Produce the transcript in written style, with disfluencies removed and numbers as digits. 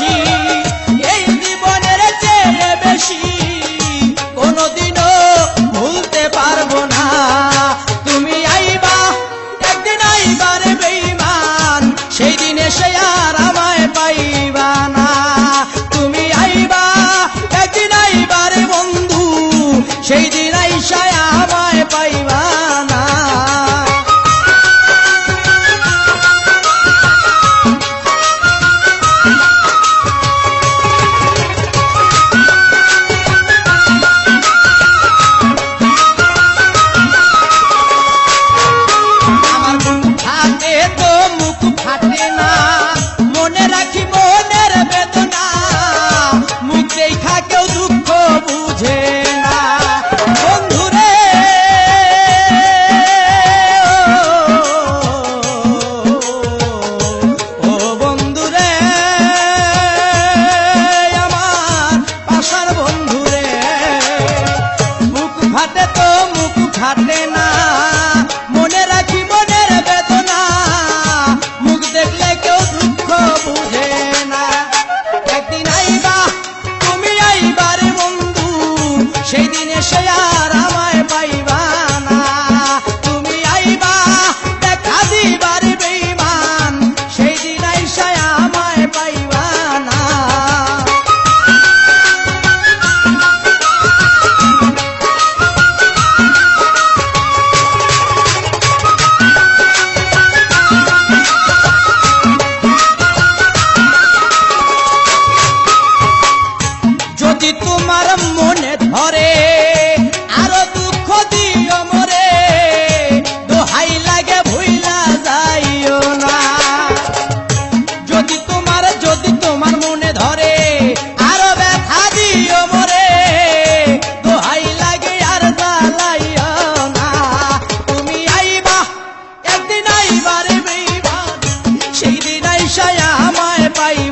ভালোবাসি এই জীবনের চেয়ে বেশি, কোনোদিনও ভুলতে পারবো না। তুমি আইবা একদিন, আইবার বেঈমান, সেই দিন এসে আর আমায় পাইবা না। তুমি আইবা একদিন, আইবার বন্ধু, সেই দিন আইসা আমায় পাইবা না। ফাটে না, মনে রাখি মনের বেদনা, মুখ দেখা কেউ দুঃখ বুঝে না। বন্ধুরে ও বন্ধুরে, আমার পাশার বন্ধুরে, মুখ ফাটে তো মুখ ফাটে না, মনে রাখি মনের বেদনা, দেখলে কেউ দুঃখ বুঝে না। একদিন আইবা তুমি, আইবার বন্ধু, সেই দিন এসে আর আমায় পাইবা না। তুমি আইবা দেখা দিবার বেঈমান, সেই দিন আইসা আমায় পাইবা না। যদি তোমার মনে ধরে আরো দুঃখ দিও মরে, দোহাই লাগে ভুইলা যাইও না। যদি তোমার মনে ধরে আরো ব্যথা দিও মরে, দোহাই লাগে আর জ্বালাইও না। তুমি আইবা একদিন, আইবারে বেঈমান, সেই দিন আইসা আমায় পাইবা